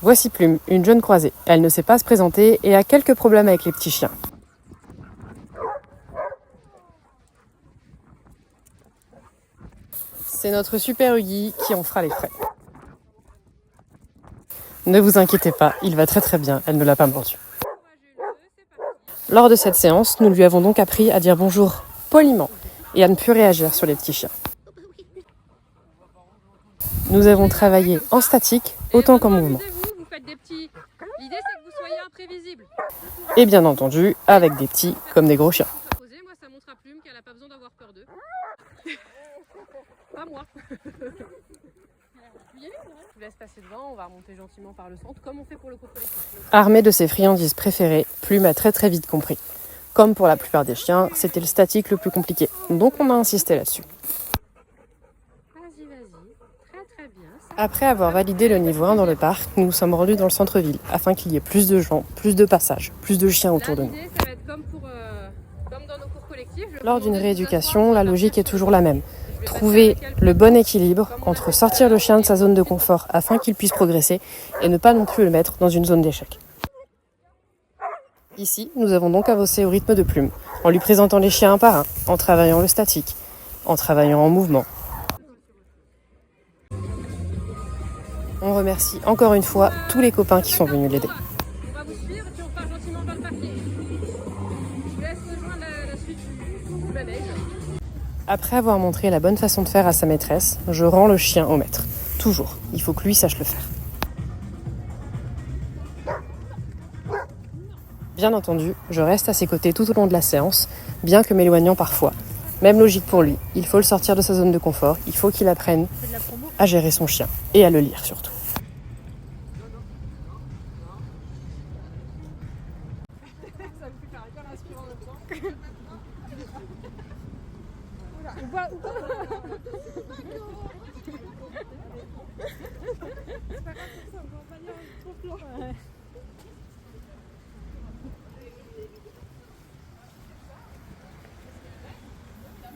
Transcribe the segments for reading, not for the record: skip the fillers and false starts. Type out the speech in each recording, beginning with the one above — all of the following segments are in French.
Voici Plume, une jeune croisée. Elle ne sait pas se présenter et a quelques problèmes avec les petits chiens. C'est notre super Huggy qui en fera les frais. Ne vous inquiétez pas, il va très bien, elle ne l'a pas mordu. Lors de cette séance, nous lui avons donc appris à dire bonjour poliment et à ne plus réagir sur les petits chiens. Nous avons travaillé en statique autant qu'en mouvement. Vous faites des petits. L'idée c'est que vous soyez imprévisible. Et bien entendu, avec des petits comme des gros chiens. Moi ça montre à Plume qu'elle n'a pas besoin d'avoir peur d'eux. Pas moi. Je vous laisse passer devant, on va remonter gentiment par le centre, comme on fait pour le cours collectif. Armée de ses friandises préférées, Plume a très vite compris. Comme pour la plupart des chiens, c'était le statique le plus compliqué, donc on a insisté là-dessus. Vas-y, très bien. Après avoir validé le niveau 1 dans le parc, nous nous sommes rendus dans le centre-ville, afin qu'il y ait plus de gens, plus de passages, plus de chiens autour de nous. L'idée ça va être comme dans nos cours collectifs. Lors d'une rééducation, la logique est toujours la même. Trouver le bon équilibre entre sortir le chien de sa zone de confort afin qu'il puisse progresser et ne pas non plus le mettre dans une zone d'échec. Ici, nous avons donc avancé au rythme de Plume, en lui présentant les chiens un par un, en travaillant le statique, en travaillant en mouvement. On remercie encore une fois tous les copains qui sont venus l'aider. On va vous suivre et puis on part gentiment vers le parking. Je vous laisse rejoindre la suite du manège. Après avoir montré la bonne façon de faire à sa maîtresse, je rends le chien au maître. Toujours, il faut que lui sache le faire. Bien entendu, je reste à ses côtés tout au long de la séance, bien que m'éloignant parfois. Même logique pour lui, il faut le sortir de sa zone de confort, il faut qu'il apprenne à gérer son chien et à le lire surtout.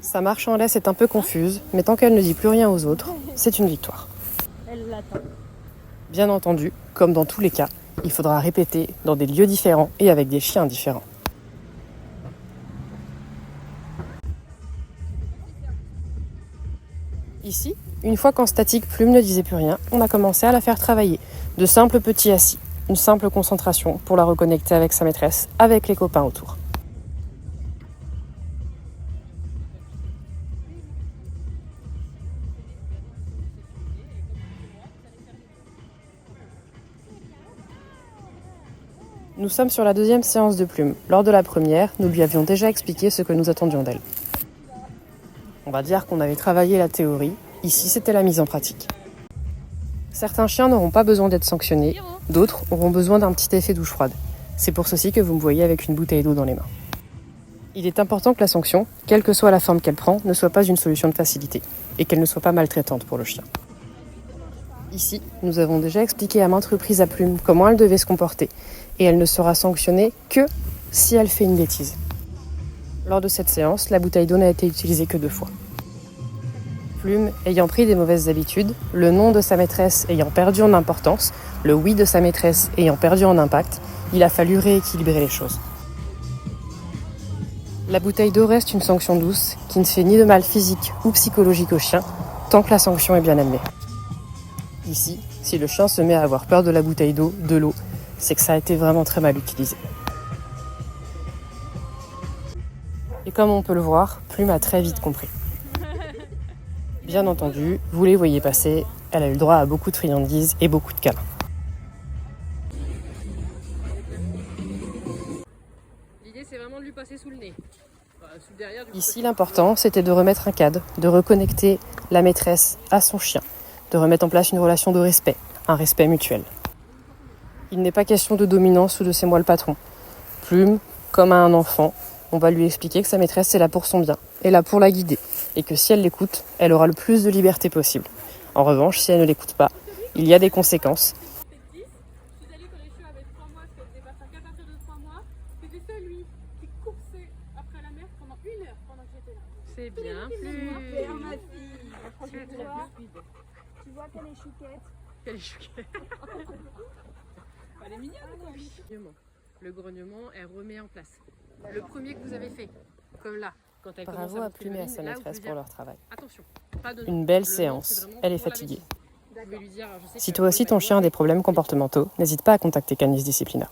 Sa marche en laisse est un peu confuse, mais tant qu'elle ne dit plus rien aux autres, c'est une victoire. Elle l'attend. Bien entendu, comme dans tous les cas, il faudra répéter dans des lieux différents et avec des chiens différents. Ici, une fois qu'en statique Plume ne disait plus rien, on a commencé à la faire travailler. De simples petits assis, une simple concentration pour la reconnecter avec sa maîtresse, avec les copains autour. Nous sommes sur la deuxième séance de Plume. Lors de la première, nous lui avions déjà expliqué ce que nous attendions d'elle. On va dire qu'on avait travaillé la théorie, ici c'était la mise en pratique. Certains chiens n'auront pas besoin d'être sanctionnés, d'autres auront besoin d'un petit effet douche froide. C'est pour ceci que vous me voyez avec une bouteille d'eau dans les mains. Il est important que la sanction, quelle que soit la forme qu'elle prend, ne soit pas une solution de facilité et qu'elle ne soit pas maltraitante pour le chien. Ici, nous avons déjà expliqué à maintes reprises à Plume comment elle devait se comporter et elle ne sera sanctionnée que si elle fait une bêtise. Lors de cette séance, la bouteille d'eau n'a été utilisée que 2 fois. Plume ayant pris des mauvaises habitudes, le nom de sa maîtresse ayant perdu en importance, le oui de sa maîtresse ayant perdu en impact, il a fallu rééquilibrer les choses. La bouteille d'eau reste une sanction douce qui ne fait ni de mal physique ou psychologique au chien, tant que la sanction est bien amenée. Ici, si le chien se met à avoir peur de la bouteille d'eau, de l'eau, c'est que ça a été vraiment très mal utilisé. Et comme on peut le voir, Plume a très vite compris. Bien entendu, vous les voyez passer, elle a eu le droit à beaucoup de friandises et beaucoup de câlins. L'idée c'est vraiment de lui passer sous le nez. Sous le derrière, Ici, l'important, c'était de remettre un cadre, de reconnecter la maîtresse à son chien, de remettre en place une relation de respect, un respect mutuel. Il n'est pas question de dominance ou de c'est moi le patron. Plume, comme à un enfant, on va lui expliquer que sa maîtresse est là pour son bien, est là pour la guider, et que si elle l'écoute, elle aura le plus de liberté possible. En revanche, si elle ne l'écoute pas, il y a des conséquences. C'est bien plus. Tu vois qu'elle est chouquette. Quelle est chouquette. grognement. Le grognement, elle remet en place. Le premier que vous avez fait, comme là, quand elle commence Bravo à à bouffer Plume et le à sa mine, là, vous maîtresse pouvez pour dire, leur travail. attention, pas de nom. Une belle Le nom, c'est séance, vraiment elle est pour la fatiguée. bêtise. Vous pouvez lui dire, je sais Si que toi aussi Paul ton m'a chien a dit, des problèmes comportementaux, n'hésite pas à contacter Canis Disciplina.